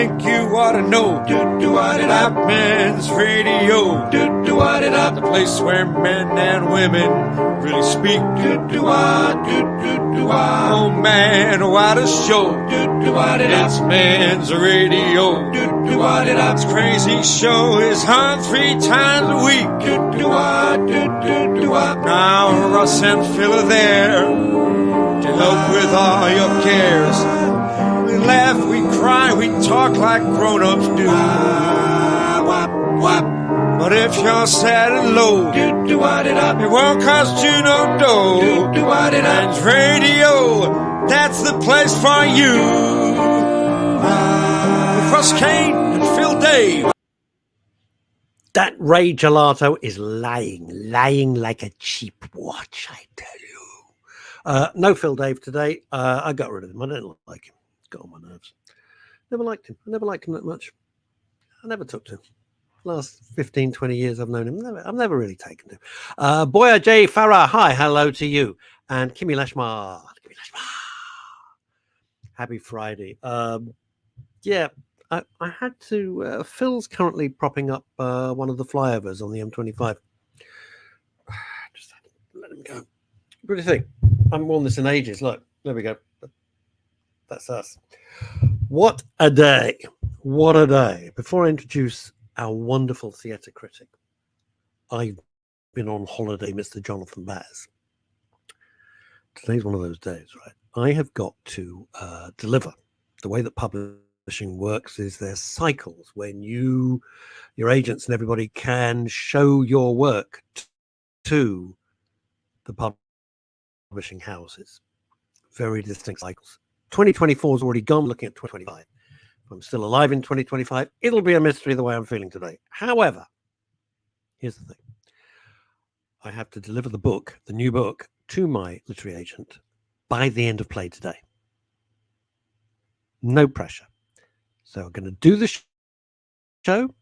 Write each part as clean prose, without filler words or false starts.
think you ought to know. About Men's Radio. The place where men and women really speak. Oh man, what a show. It's Men's Radio. This crazy show is on 3 times a week. Now Russ and Phil are there to help with all your cares. We laugh, we cry, we talk like grown-ups do. But if you're sad and low, it won't cost you no dough. Men's Radio, that's the place for you. With Russ Kane and Phil Dave. That Ray Gelato is lying like a cheap watch, I tell you. No Phil Dave today. I got rid of him. I don't like him. Got on my nerves. Never liked him. I never liked him that much. I never took to him. Last 15, 20 years I've known him. I've never really taken to him. Boya J. Farah, hi, hello to you. And Kimmy Lashmar. Happy Friday. Yeah. I had to. Phil's currently propping up one of the flyovers on the M25. Just had to let him go. What do you think? I haven't worn this in ages. Look, there we go. That's us. What a day. What a day. Before I introduce our wonderful theatre critic, I've been on holiday, Mr. Jonathan Baz. Today's one of those days, right? I have got to deliver. The way that publishing works is there's cycles when your agents and everybody can show your work to the publishing houses. Very distinct cycles. 2024 is already gone, looking at 2025. If I'm still alive in 2025, it'll be a mystery the way I'm feeling today. However, here's the thing. I have to deliver the book, the new book, to my literary agent by the end of play today. No pressure. So I'm going to do the show.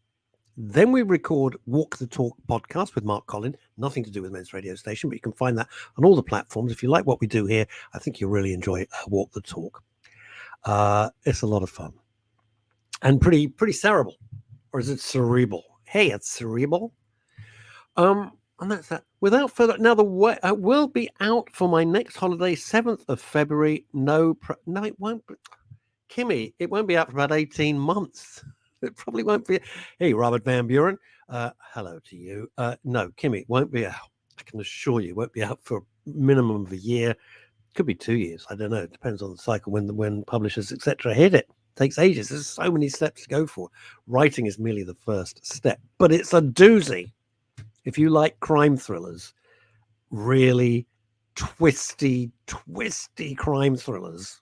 Then we record Walk the Talk podcast with Mark Collin. Nothing to do with Men's Radio Station, but you can find that on all the platforms. If you like what we do here, I think you'll really enjoy Walk the Talk. It's a lot of fun. And pretty cerebral. Or is it cerebral? Hey, it's cerebral. And that's that. Without further, now the way I will be out for my next holiday, 7th of February. No, it won't be. Kimmy, it won't be out for about 18 months. It probably won't be. Hey, Robert Van Buren. Hello to you. No, Kimmy, it won't be out. I can assure you, it won't be out for a minimum of a year. Could be 2 years. I don't know. It depends on the cycle when publishers, etc., hit it. Takes ages. There's so many steps to go for. Writing is merely the first step, but it's a doozy. If you like crime thrillers, really twisty crime thrillers,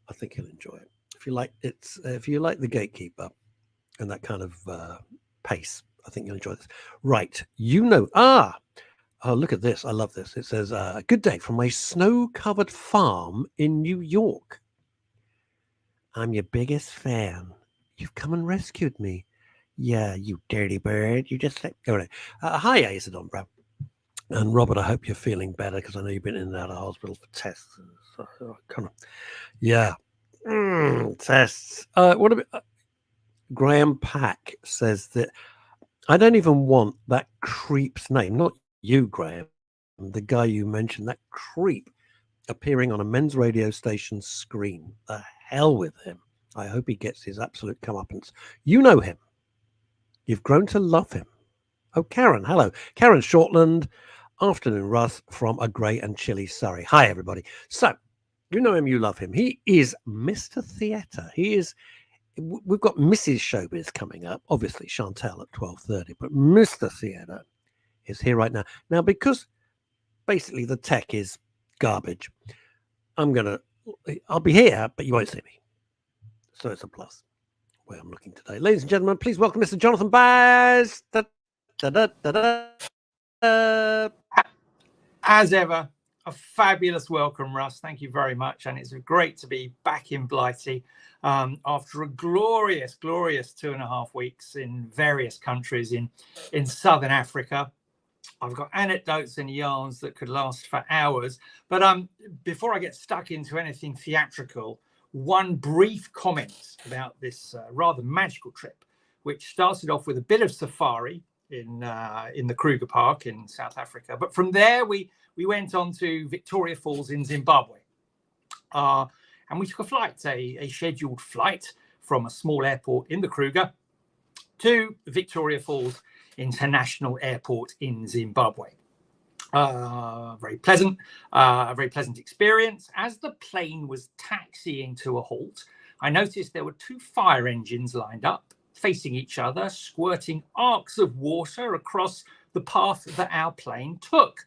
I think you'll enjoy it. If you like The Gatekeeper and that kind of pace, I think you'll enjoy this. Right, oh, look at this. I love this. It says, "Good day from my snow-covered farm in New York. I'm your biggest fan. You've come and rescued me. Yeah, you dirty bird. You just let go." Hi, Isadon, bro. And Robert, I hope you're feeling better because I know you've been in and out of hospital for tests. Yeah. Tests. What about Graham Pack says that I don't even want that creep's name. Not you, Graham. The guy you mentioned, that creep appearing on a Men's Radio Station screen. The hell with him. I hope he gets his absolute comeuppance. You know him. You've grown to love him. Oh, Karen, hello. Karen Shortland. Afternoon, Russ, from a grey and chilly Surrey. Hi, everybody. So, you know him, you love him. He is Mr. Theatre. We've got Mrs. Showbiz coming up, obviously Chantal at 12:30, but Mr. Theatre is here right now. Now, because basically the tech is garbage, I'll be here, but you won't see me. So it's a plus where I'm looking today. Ladies and gentlemen, please welcome Mr. Jonathan Baz. As ever, a fabulous welcome, Russ. Thank you very much. And it's great to be back in Blighty after a glorious 2.5 weeks in various countries in Southern Africa. I've got anecdotes and yarns that could last for hours. But before I get stuck into anything theatrical, one brief comment about this rather magical trip, which started off with a bit of safari in the Kruger Park in South Africa. But from there, we went on to Victoria Falls in Zimbabwe. And we took a flight, a scheduled flight from a small airport in the Kruger to Victoria Falls International Airport in Zimbabwe. A very pleasant experience. As the plane was taxiing to a halt, I noticed there were two fire engines lined up, facing each other, squirting arcs of water across the path that our plane took.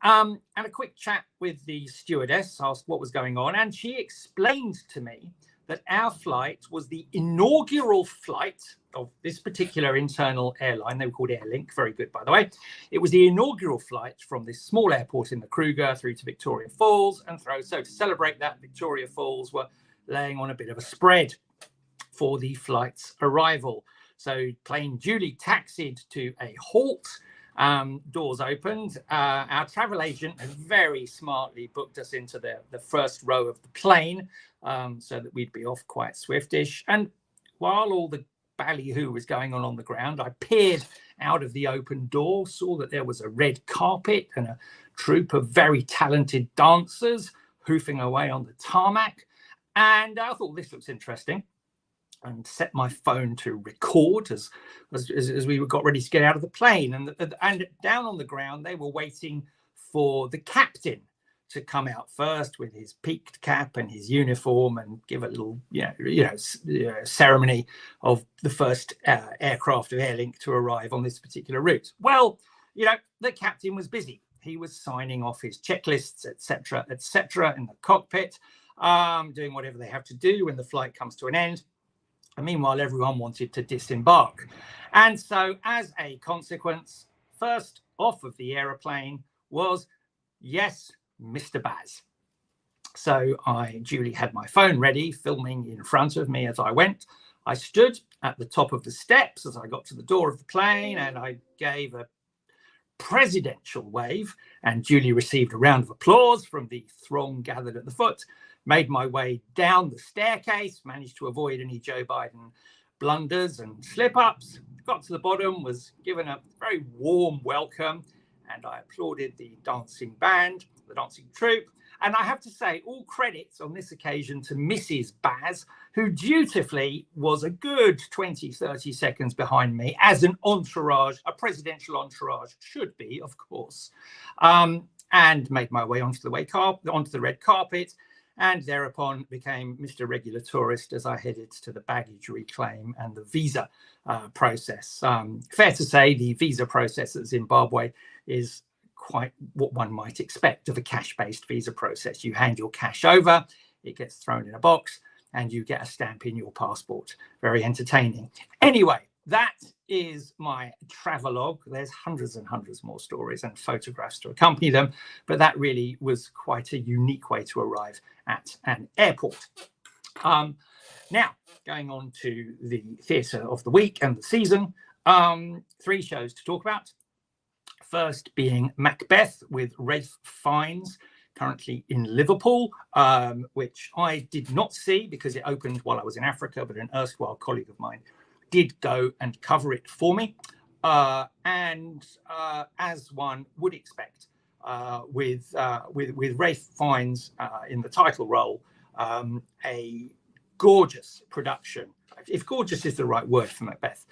And a quick chat with the stewardess, asked what was going on, and she explained to me that our flight was the inaugural flight of this particular internal airline. They were called Airlink, very good, by the way. It was the inaugural flight from this small airport in the Kruger through to Victoria Falls. And so to celebrate that, Victoria Falls were laying on a bit of a spread for the flight's arrival. So plane duly taxied to a halt. Doors opened. Our travel agent had very smartly booked us into the first row of the plane so that we'd be off quite swiftish. And while all the ballyhoo was going on the ground, I peered out of the open door, saw that there was a red carpet and a troupe of very talented dancers hoofing away on the tarmac. And I thought, this looks interesting, and set my phone to record as we got ready to get out of the plane. And down on the ground, they were waiting for the captain to come out first with his peaked cap and his uniform and give a little, ceremony of the first aircraft of Airlink to arrive on this particular route. Well, the captain was busy. He was signing off his checklists, etc., in the cockpit, doing whatever they have to do when the flight comes to an end. And meanwhile, everyone wanted to disembark. And so as a consequence, first off of the aeroplane was, yes, Mr. Baz. So I duly had my phone ready, filming in front of me as I went. I stood at the top of the steps as I got to the door of the plane, and I gave a presidential wave and duly received a round of applause from the throng gathered at the foot. Made my way down the staircase, managed to avoid any Joe Biden blunders and slip-ups. Got to the bottom, was given a very warm welcome, and I applauded the dancing band, the dancing troupe. And I have to say, all credits on this occasion to Mrs. Baz, who dutifully was a good 20, 30 seconds behind me, as an entourage, a presidential entourage should be, of course, and made my way onto the red carpet. And thereupon became Mr. Regular Tourist as I headed to the baggage reclaim and the visa process. Fair to say, the visa process at Zimbabwe is quite what one might expect of a cash-based visa process. You hand your cash over, it gets thrown in a box, and you get a stamp in your passport. Very entertaining. Anyway, that is my travelogue. There's hundreds and hundreds more stories and photographs to accompany them, but that really was quite a unique way to arrive at an airport. Now, going on to the theatre of the week and the season, 3 shows to talk about. First being Macbeth with Ralph Fiennes, currently in Liverpool, which I did not see because it opened while I was in Africa, but an erstwhile colleague of mine did go and cover it for me. And as one would expect, with Ralph Fiennes in the title role, a gorgeous production, if gorgeous is the right word for Macbeth,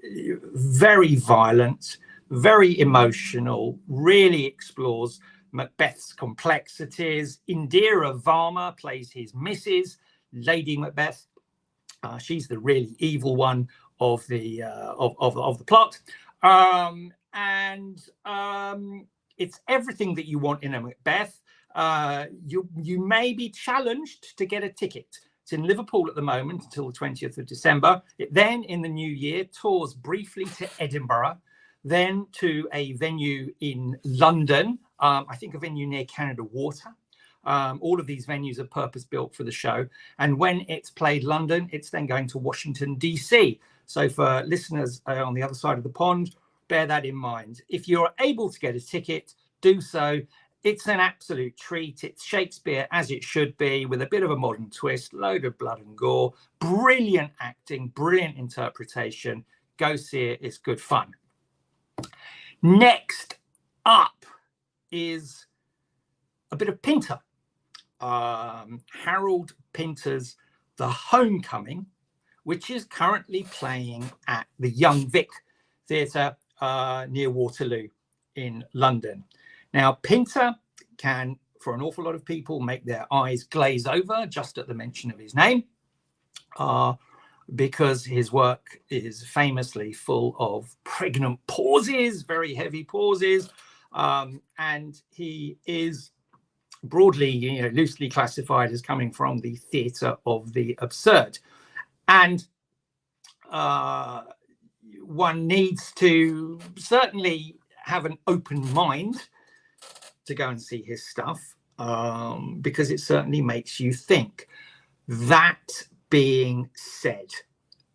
very violent, very emotional, really explores Macbeth's complexities. Indira Varma plays his missus, Lady Macbeth. She's the really evil one of the plot, and it's everything that you want in a Macbeth. You may be challenged to get a ticket. It's in Liverpool at the moment until the 20th of December. It then, in the new year, tours briefly to Edinburgh, then to a venue in London, I think a venue near Canada Water. All of these venues are purpose-built for the show. And when it's played London, it's then going to Washington, D.C. So for listeners on the other side of the pond, bear that in mind. If you're able to get a ticket, do so. it's an absolute treat. It's Shakespeare as it should be, with a bit of a modern twist, load of blood and gore, brilliant acting, brilliant interpretation. Go see it. It's good fun. Next up is a bit of Pinter. Harold Pinter's The Homecoming, which is currently playing at the Young Vic Theatre near Waterloo in London. Now, Pinter can, for an awful lot of people, make their eyes glaze over just at the mention of his name, because his work is famously full of pregnant pauses, very heavy pauses, and he is broadly, loosely classified as coming from the theatre of the absurd. And one needs to certainly have an open mind to go and see his stuff, because it certainly makes you think. That being said,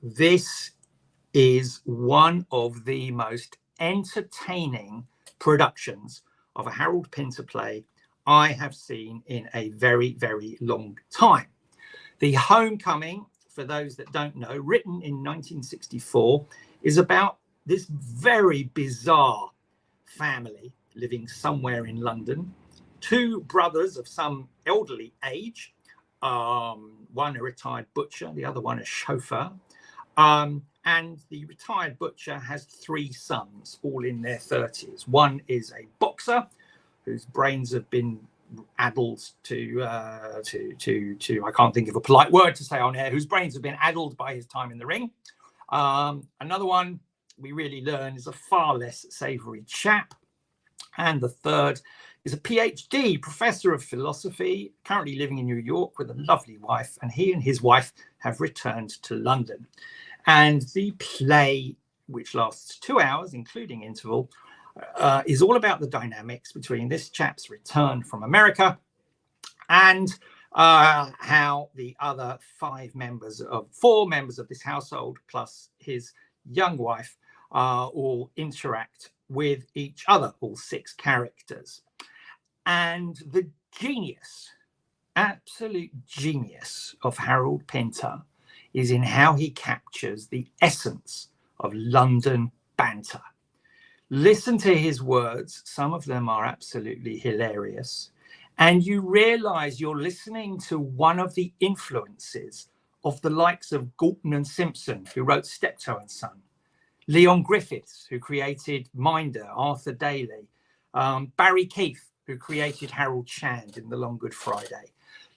this is one of the most entertaining productions of a Harold Pinter play I have seen in a very, very long time. The Homecoming, for those that don't know, written in 1964, is about this very bizarre family living somewhere in London. Two brothers of some elderly age, one a retired butcher, the other one a chauffeur. And the retired butcher has three sons, all in their 30s. One is a boxer whose brains have been addled to I can't think of a polite word to say on air, whose brains have been addled by his time in the ring. Another one, we really learn, is a far less savoury chap. And the third is a PhD, professor of philosophy, currently living in New York with a lovely wife, and he and his wife have returned to London. And the play, which lasts 2 hours, including interval, is all about the dynamics between this chap's return from America and how the other four members of this household, plus his young wife, all interact with each other, all six characters. And the genius, absolute genius of Harold Pinter is in how he captures the essence of London banter. Listen to his words. Some of them are absolutely hilarious. And you realize you're listening to one of the influences of the likes of Galton and Simpson, who wrote Steptoe and Son, Leon Griffiths, who created Minder, Arthur Daly, Barry Keefe, who created Harold Shand in The Long Good Friday.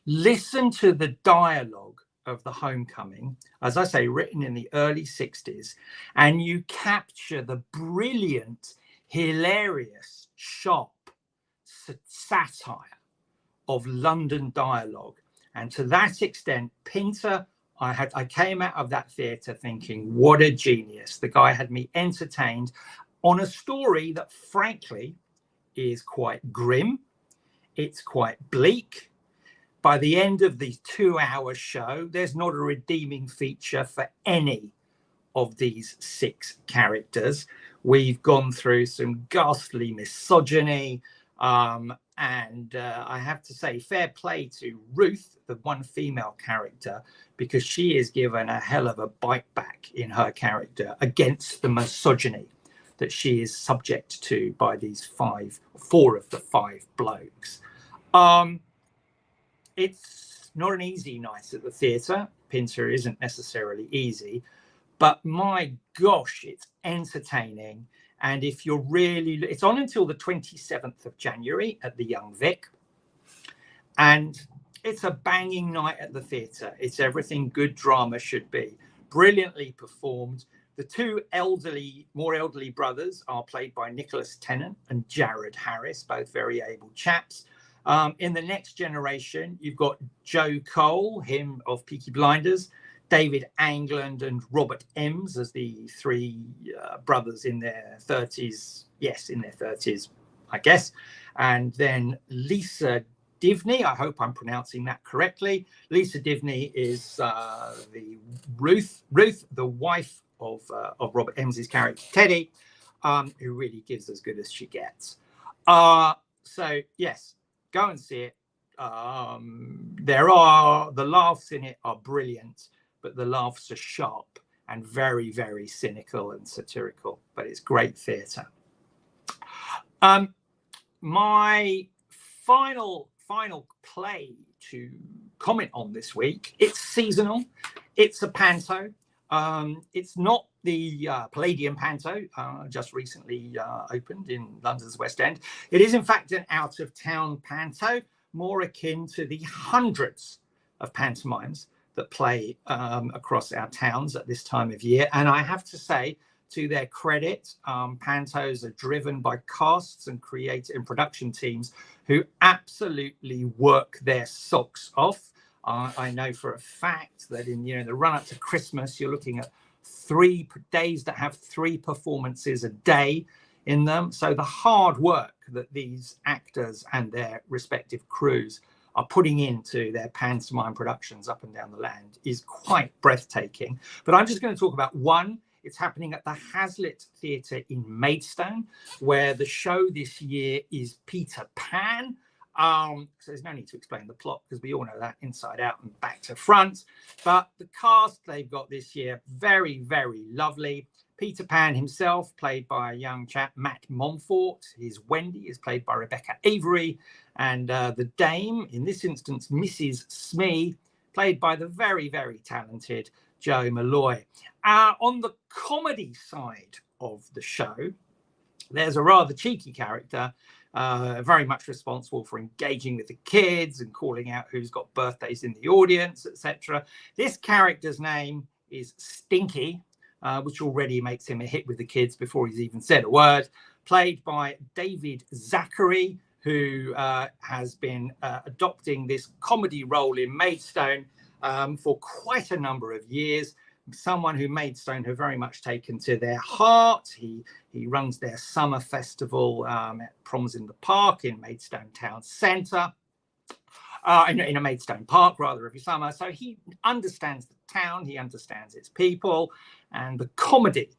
Listen to the dialogue of The Homecoming, as I say, written in the early 60s, and you capture the brilliant, hilarious, sharp satire of London dialogue. And to that extent, Pinter, I came out of that theatre thinking, what a genius. The guy had me entertained on a story that, frankly, is quite grim. It's quite bleak. By the end of the 2-hour show, there's not a redeeming feature for any of these six characters. We've gone through some ghastly misogyny, and I have to say, fair play to Ruth, the one female character, because she is given a hell of a bite back in her character against the misogyny that she is subject to by these four of the five blokes. It's not an easy night at the theatre. Pinter isn't necessarily easy, but my gosh, it's entertaining. And if you're really, it's on until the 27th of January at the Young Vic. And it's a banging night at the theatre. It's everything good drama should be. Brilliantly performed. The two more elderly brothers are played by Nicholas Tennant and Jared Harris, both very able chaps. In the next generation, you've got Joe Cole, him of Peaky Blinders, David Angland and Robert Emms as the three brothers in their 30s. Yes, in their 30s, I guess. And then Lisa Divney, I hope I'm pronouncing that correctly. Lisa Divney is the Ruth, the wife of Robert Emms's character, Teddy, who really gives as good as she gets. So yes, go and see it. The laughs in it are brilliant, but the laughs are sharp and very, very cynical and satirical, but it's great theatre. My final play to comment on this week, it's seasonal. It's a panto. It's not the Palladium Panto, just recently opened in London's West End. It is in fact an out-of-town panto, more akin to the hundreds of pantomimes that play across our towns at this time of year. And I have to say, to their credit, pantos are driven by casts and creative and production teams who absolutely work their socks off. I know for a fact that in the run up to Christmas, you're looking at 3 days that have 3 performances a day in them. So the hard work that these actors and their respective crews are putting into their pantomime productions up and down the land is quite breathtaking. But I'm just going to talk about one. It's happening at the Hazlitt Theatre in Maidstone, where the show this year is Peter Pan. So there's no need to explain the plot because we all know that inside out and back to front. But the cast they've got this year, very, very lovely. Peter Pan himself, played by a young chap, Matt Montfort. His Wendy is played by Rebecca Avery. And the Dame, in this instance, Mrs. Smee, played by the very, very talented Joe Malloy. On the comedy side of the show, there's a rather cheeky character, very much responsible for engaging with the kids and calling out who's got birthdays in the audience, etc. This character's name is Stinky, which already makes him a hit with the kids before he's even said a word, played by David Zachary, who has been adopting this comedy role in Maidstone for quite a number of years. Someone who Maidstone have very much taken to their heart. He runs their summer festival at Proms in the Park in Maidstone Town Centre, in a Maidstone Park rather every summer. So he understands the town, he understands its people, and the comedy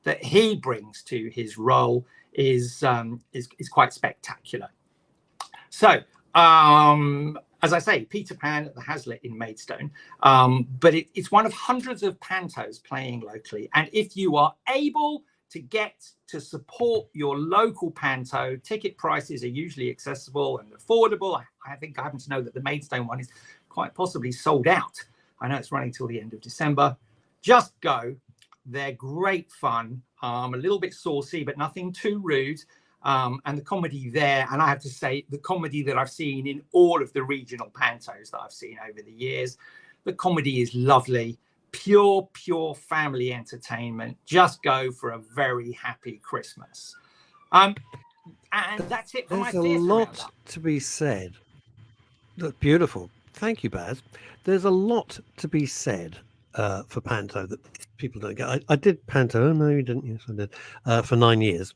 that he brings to his role is quite spectacular. So as I say, Peter Pan at the Hazlitt in Maidstone, but it's one of hundreds of pantos playing locally. And if you are able to get to support your local panto, ticket prices are usually accessible and affordable. I think I happen to know that the Maidstone one is quite possibly sold out. I know it's running till the end of December. Just go. They're great fun, a little bit saucy, but nothing too rude. And the comedy there, and I have to say, the comedy that I've seen in all of the regional pantos that I've seen over the years, the comedy is lovely, pure family entertainment. Just go for a very happy Christmas. And that's it for my theatre roundup. There's a lot to be said. That's beautiful. Thank you, Baz. There's a lot to be said for panto that people don't get. I did panto. Oh, no, you didn't. Yes, I did. For 9 years.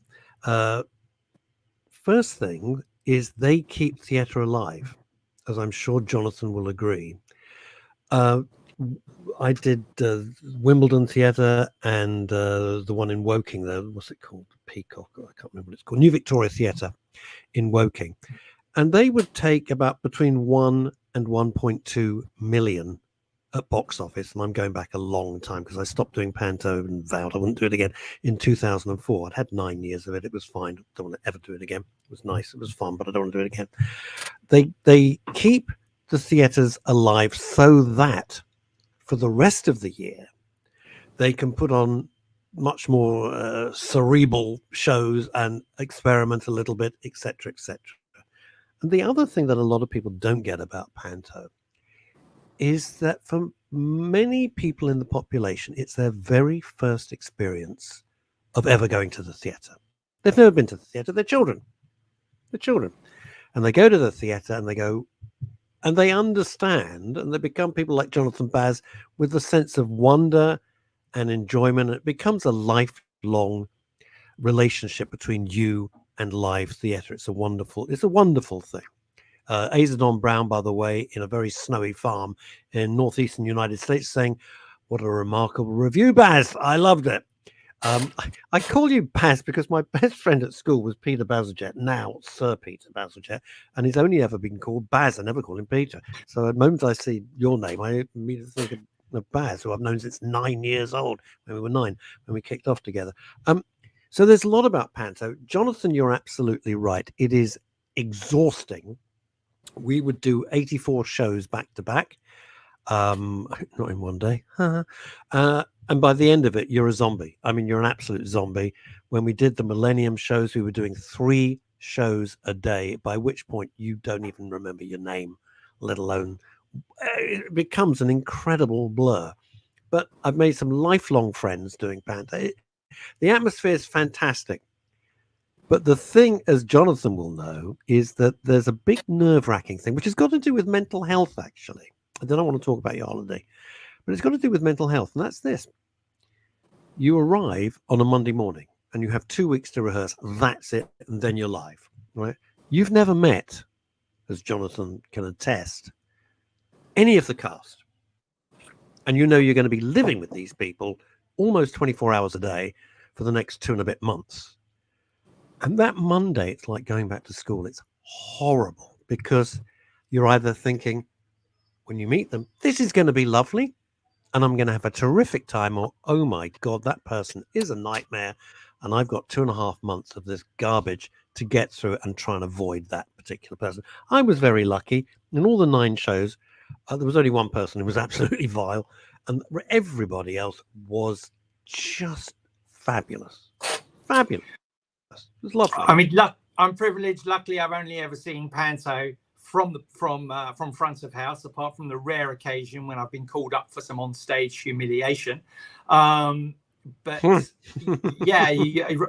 First thing is they keep theatre alive, as I'm sure Jonathan will agree. I did Wimbledon Theatre and the one in Woking, what's it called? Peacock, I can't remember what it's called. New Victoria Theatre in Woking. And they would take about between 1 and 1.2 million at box office. And I'm going back a long time because I stopped doing panto and vowed I wouldn't do it again in 2004. I'd had 9 years of it. It was fine. Don't want to ever do it again. It was nice. It was fun, but I don't want to do it again. They keep the theatres alive so that for the rest of the year, they can put on much more cerebral shows and experiment a little bit, etc., etc. And the other thing that a lot of people don't get about panto is that for many people in the population, it's their very first experience of ever going to the theatre. They've never been to the theatre. They're children. They're children. And they go to the theatre and they go, and they understand, and they become people like Jonathan Baz with a sense of wonder and enjoyment. It becomes a lifelong relationship between you and live theatre. It's a wonderful thing. Azadon Brown, by the way, in a very snowy farm in northeastern United States, saying, "What a remarkable review, Baz! I loved it." I call you Baz because my best friend at school was Peter Bazalgette, now Sir Peter Bazalgette, and he's only ever been called Baz. I never call him Peter. So at the moment I see your name, I immediately think of Baz, who I've known since 9 years old, when we were 9, when we kicked off together. So there's a lot about Panto. Jonathan, you're absolutely right. It is exhausting. We would do 84 shows back to back. Not in one day. And by the end of it, you're a zombie. I mean, you're an absolute zombie. When we did the Millennium shows, we were doing 3 shows a day, by which point you don't even remember your name, let alone it becomes an incredible blur. But I've made some lifelong friends doing Panto. The atmosphere is fantastic. But the thing, as Jonathan will know, is that there's a big nerve-wracking thing, which has got to do with mental health, actually. I don't want to talk about your holiday, but it's got to do with mental health, and that's this. You arrive on a Monday morning, and you have 2 weeks to rehearse. That's it, and then you're live, right? You've never met, as Jonathan can attest, any of the cast. And you know you're going to be living with these people almost 24 hours a day for the next 2 and a bit months. And that Monday, it's like going back to school. It's horrible because you're either thinking, when you meet them, this is going to be lovely and I'm going to have a terrific time, or, oh my God, that person is a nightmare and I've got 2.5 months of this garbage to get through and try and avoid that particular person. I was very lucky. In all the 9 shows, there was only one person who was absolutely vile, and everybody else was just fabulous. Fabulous. It was lovely. I mean, I'm privileged. Luckily, I've only ever seen Panto from front of house, apart from the rare occasion when I've been called up for some on-stage humiliation. But yeah,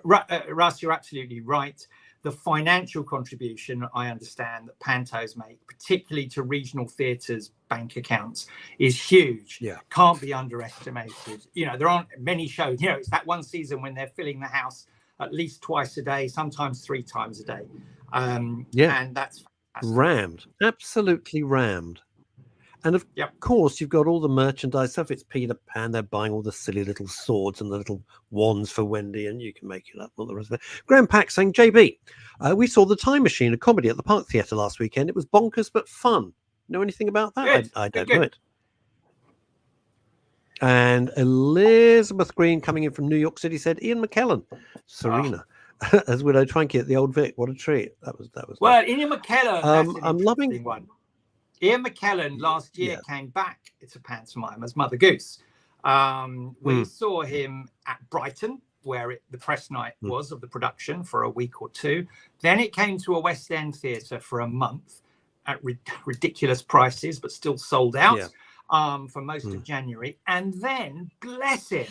Russ, you're absolutely right. The financial contribution, I understand, that Pantos make, particularly to regional theatres' bank accounts, is huge. Yeah. Can't be underestimated. You know, there aren't many shows. You know, it's that one season when they're filling the house at least twice a day, sometimes 3 times a day. And that's rammed, absolutely rammed. And of course, you've got all the merchandise stuff. It's Peter Pan. They're buying all the silly little swords and the little wands for Wendy, and you can make it up. All the rest of it. Graham Pack saying, JB, we saw The Time Machine, a comedy at the Park Theatre last weekend. It was bonkers but fun. Know anything about that? I don't know it. And Elizabeth Green, coming in from New York City, said, Ian McKellen, Serena, as Widow Twankey at the Old Vic. What a treat! That was. Well, Ian McKellen. I'm loving one. Ian McKellen last year came back to pantomime as Mother Goose. We saw him at Brighton, where the press night was of the production, for a week or 2. Then it came to a West End theatre for a month at ridiculous prices, but still sold out for most of January. And then, bless him,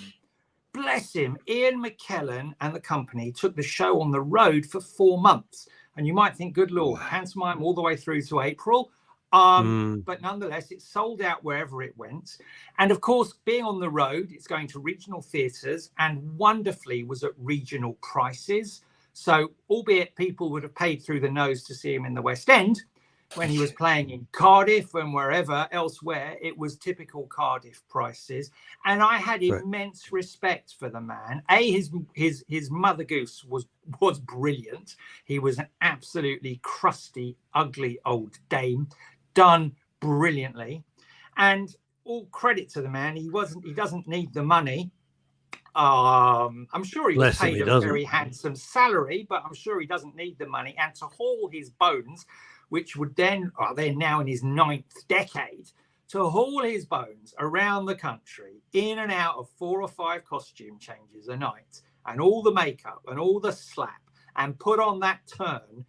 Ian McKellen and the company took the show on the road for 4 months. And you might think, good Lord, pantomime all the way through to April. But nonetheless, it sold out wherever it went. And of course, being on the road, it's going to regional theatres, and wonderfully was at regional prices. So albeit people would have paid through the nose to see him in the West End, when he was playing in Cardiff and wherever elsewhere, it was typical Cardiff prices. And I had immense respect for the man. His Mother Goose was brilliant. He was an absolutely crusty, ugly old dame, done brilliantly. And all credit to the man. He doesn't need the money. I'm sure he was paid a very handsome salary, but I'm sure he doesn't need the money. And to haul his bones, which would then, they're now in his 9th decade, to haul his bones around the country, in and out of 4 or 5 costume changes a night, and all the makeup and all the slap, and put on that turn,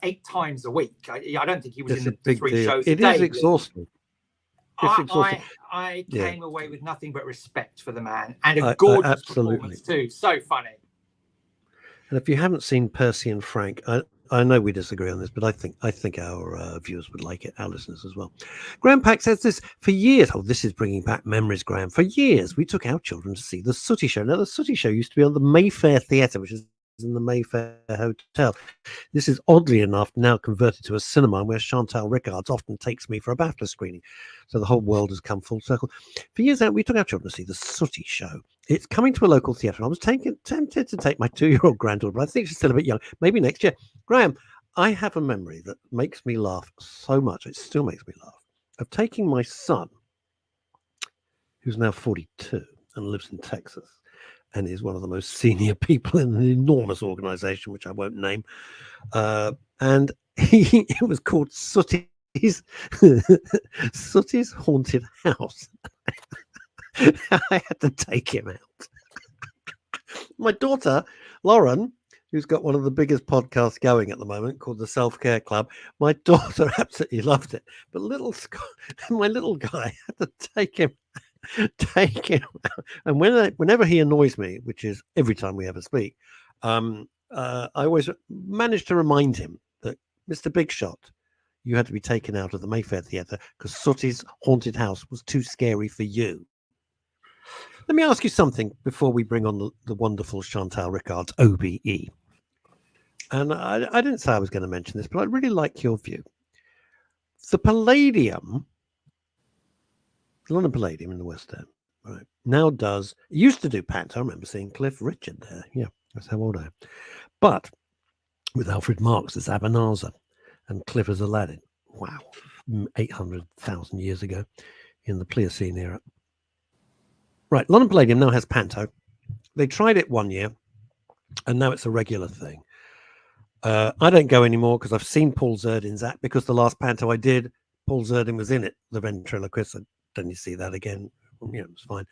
8 times a week. I don't think he was in the 3 shows a day. It is exhausting. I came away with nothing but respect for the man, and a gorgeous performance too. So funny. And if you haven't seen Percy and Frank, I know we disagree on this, but I think our viewers would like it, our listeners as well. Graham Pack says this, for years, this is bringing back memories, Graham. For years, we took our children to see The Sooty Show. Now, The Sooty Show used to be on the Mayfair Theatre, which is in the Mayfair Hotel. This is oddly enough now converted to a cinema where Chantal Rickards often takes me for a BAFTA screening. So the whole world has come full circle. For years now, we took our children to see The Sooty Show. It's coming to a local theatre. I was tempted to take my 2-year-old granddaughter, but I think she's still a bit young. Maybe next year. Graham, I have a memory that makes me laugh so much. It still makes me laugh. Of taking my son, who's now 42 and lives in Texas, and is one of the most senior people in an enormous organization, which I won't name. And it was called Sooty's Haunted House. I had to take him out. My daughter, Lauren, who's got one of the biggest podcasts going at the moment called the Self-Care Club, my daughter absolutely loved it. But my little guy had to take him out. And whenever he annoys me, which is every time we ever speak, I always manage to remind him that, Mr. Big Shot, you had to be taken out of the Mayfair Theatre because Sooty's Haunted House was too scary for you. Let me ask you something before we bring on the wonderful Chantal Rickards OBE. And I didn't say I was going to mention this, but I'd really like your view. The Palladium, London Palladium in the West End, right, now used to do Panto. I remember seeing Cliff Richard there. Yeah, that's how old I am. But with Alfred Marks as Abanazar and Cliff as Aladdin. Wow, 800,000 years ago in the Pliocene era. Right, London Palladium now has Panto. They tried it one year, and now it's a regular thing. I don't go anymore because I've seen Paul Zerdin's act, because the last Panto I did, Paul Zerdin was in it, the ventriloquist. Don't you see that again? Yeah, it was fine.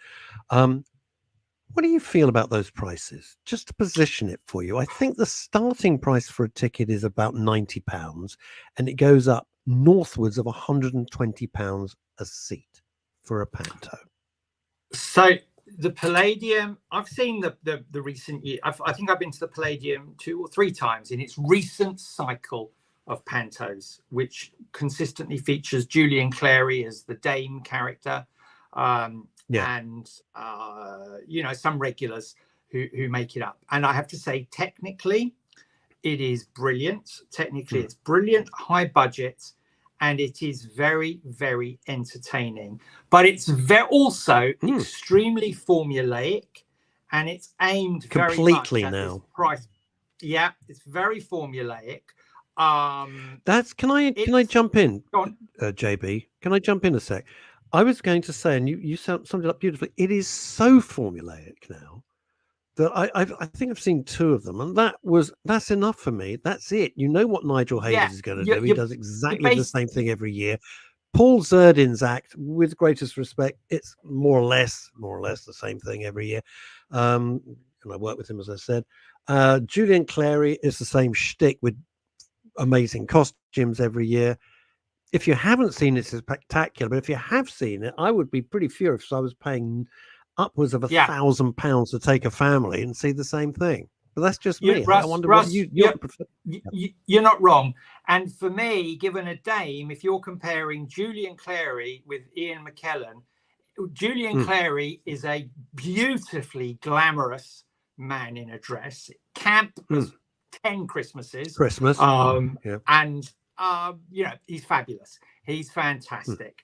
What do you feel about those prices? Just to position it for you, I think the starting price for a ticket is about £90, and it goes up northwards of £120 a seat for a Panto. So the Palladium, I've seen the recent year. I think I've been to the Palladium 2 or 3 times in its recent cycle of Pantos, which consistently features Julian Clary as the Dame character, and some regulars who make it up. And I have to say, technically, it is brilliant. Technically, it's brilliant, high budget, and it is very, very entertaining. But it's also extremely formulaic, and it's aimed completely very much at now. This price. Yeah, it's very formulaic. Can I jump in, JB? Can I jump in a sec? I was going to say, and you summed it up beautifully. It is so formulaic now that I think I've seen 2 of them, and that's enough for me. That's it. You know what Nigel Hayes is going to do. He does exactly the same thing every year. Paul Zerdin's act, with greatest respect, it's more or less the same thing every year. And I work with him, as I said. Julian Clary is the same shtick with amazing costumes every year. If you haven't seen it, it's spectacular. But if you have seen it, I would be pretty furious if I was paying upwards of £1,000 to take a family and see the same thing. But that's just me. Russ, I wonder Russ, what you prefer. You're not wrong. And for me, given a Dame, if you're comparing Julian Clary with Ian McKellen, Julian Clary is a beautifully glamorous man in a dress. Camp as 10 Christmases. And he's fabulous. He's fantastic.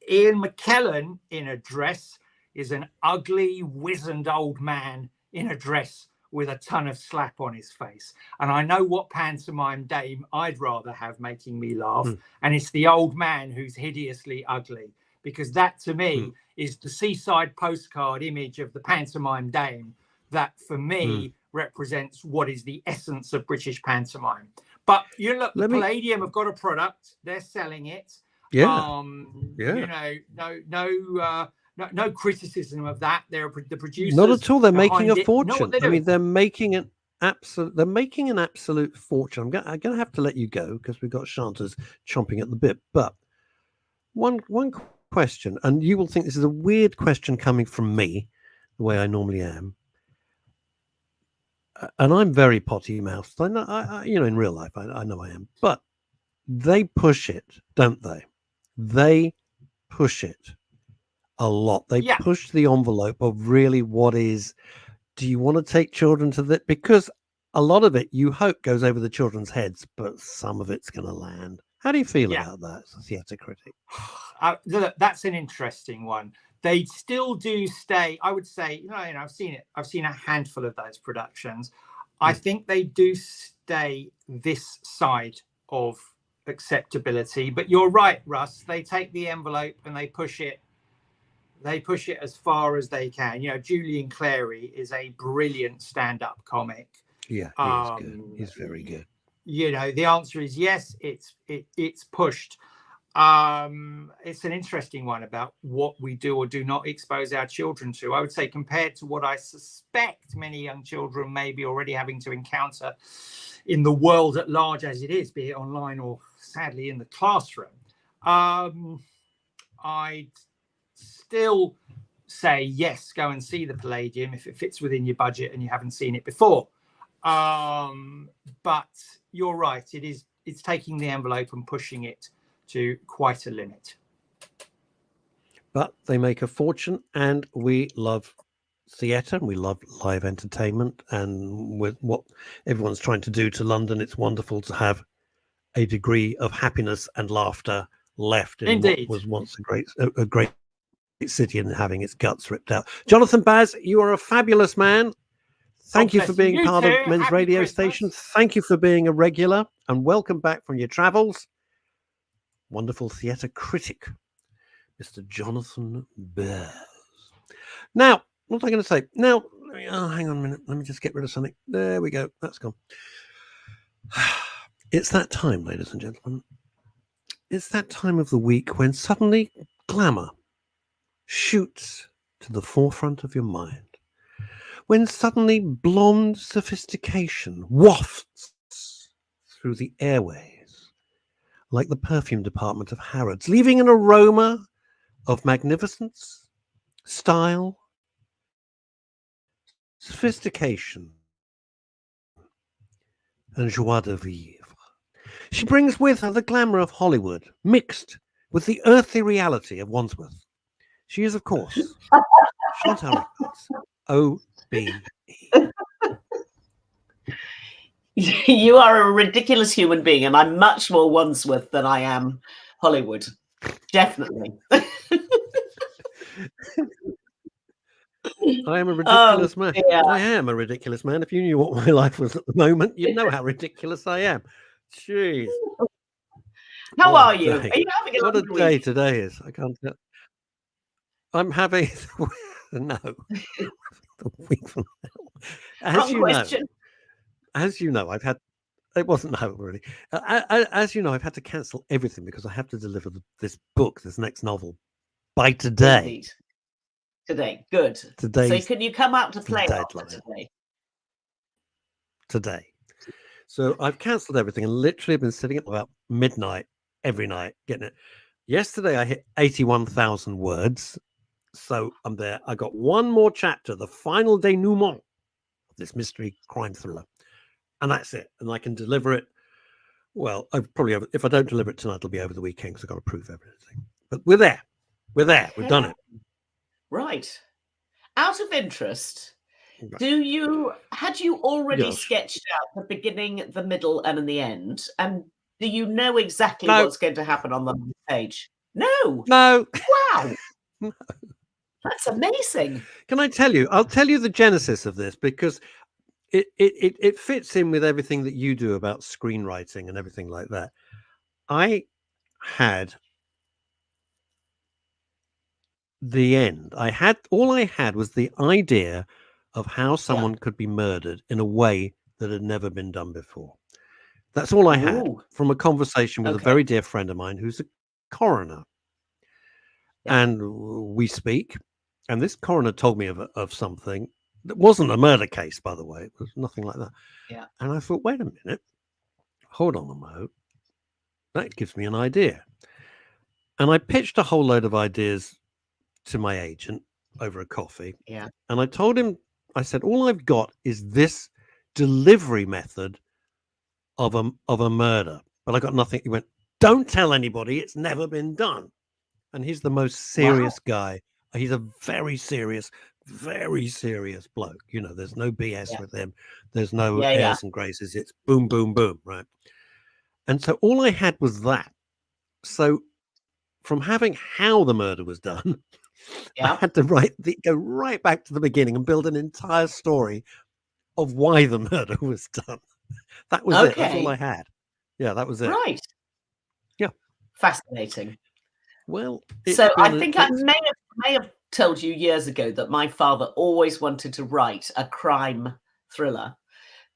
Ian McKellen in a dress is an ugly, wizened old man in a dress with a ton of slap on his face. And I know what pantomime Dame I'd rather have making me laugh. And it's the old man who's hideously ugly, because that to me is the seaside postcard image of the pantomime Dame that for me represents what is the essence of British pantomime. But you look, Palladium have got a product, they're selling it. No criticism of that. They're the producers. Not at all. They're making a fortune. I mean, they're making an absolute fortune. I'm going to have to let you go because we've got Chanta's chomping at the bit. But one question, and you will think this is a weird question coming from me, the way I normally am. And I'm very potty mouthed. I know, in real life, I know I am. But they push it, don't they? They push it a lot. They push the envelope of really what is. Do you want to take children to that? Because a lot of it you hope goes over the children's heads, but some of it's going to land. How do you feel about that as a theatre critic? That's an interesting one. They still do stay, I would say, I've seen it. I've seen a handful of those productions. I think they do stay this side of acceptability, but you're right, Russ. They take the envelope and they push it as far as they can. Julian Clary is a brilliant stand-up comic. Yeah, he's good. He's very good. The answer is yes, it's pushed. It's an interesting one about what we do or do not expose our children to. I would say, compared to what I suspect many young children may be already having to encounter in the world at large as it is, be it online or sadly in the classroom, I'd still say yes, go and see the Palladium if it fits within your budget and you haven't seen it before. But you're right, it's taking the envelope and pushing it to quite a limit. But they make a fortune, and we love theatre and we love live entertainment, and with what everyone's trying to do to London, it's wonderful to have a degree of happiness and laughter left in what was once a great city and having its guts ripped out. Jonathan Baz, you are a fabulous man. Thank you for being part of Men's Radio Station. Thank you for being a regular, and welcome back from your travels. Wonderful theatre critic, Mr. Jonathan Baz. Now, what was I going to say? Now, hang on a minute. Let me just get rid of something. There we go. That's gone. It's that time, ladies and gentlemen. It's that time of the week when suddenly glamour shoots to the forefront of your mind. When suddenly blonde sophistication wafts through the airways, like the perfume department of Harrods, leaving an aroma of magnificence, style, sophistication, and joie de vivre. She brings with her the glamour of Hollywood, mixed with the earthly reality of Wandsworth. She is, of course, Chantal Rickards OBE. You are a ridiculous human being, and I'm much more Wandsworth than I am Hollywood. Definitely. I am a ridiculous man. Yeah. I am a ridiculous man. If you knew what my life was at the moment, you'd know how ridiculous I am. Jeez. How are you? Are you having a what a day week? Today is. I can't tell. I'm having no. The week from now. As you know, I've had. It wasn't no really. As you know, I've had to cancel everything because I have to deliver this book, this next novel, by today. Indeed. Today, good. Today. So can you come out to play today? Today. So I've cancelled everything and literally been sitting up about midnight every night getting it. Yesterday I hit 81,000 words. So I'm there. I got one more chapter, the final denouement of this mystery crime thriller. And that's it. And I can deliver it. Well, I've probably, if I don't deliver it tonight, it'll be over the weekend because I've got to prove everything. But we're there. We're there. We've done it. Right. Out of interest, had you already sketched out the beginning, the middle, and the end? And do you know exactly what's going to happen on the page? No. No. Wow. No. That's amazing. Can I tell you? I'll tell you the genesis of this because it fits in with everything that you do about screenwriting and everything like that. The end. All I had was the idea of how someone could be murdered in a way that had never been done before. That's all I had from a conversation with a very dear friend of mine who's a coroner. Yeah. And we speak, and this coroner told me of something that wasn't a murder case, by the way. It was nothing like that. Yeah. And I thought, wait a minute, hold on a moment. That gives me an idea. And I pitched a whole load of ideas to my agent over a coffee. Yeah. And I told him, I said, all I've got is this delivery method of a murder, but I got nothing. He went, don't tell anybody, it's never been done. And he's the most serious guy. He's a very serious, very serious bloke. You know, there's no BS with him. There's no Yeah. airs and graces. It's boom, boom, boom, right? And so all I had was that. So from having how the murder was done, I had to go right back to the beginning and build an entire story of why the murder was done. That was it. That's all I had. Yeah, that was it. Right. Yeah. Fascinating. Well, so I think I may have told you years ago that my father always wanted to write a crime thriller,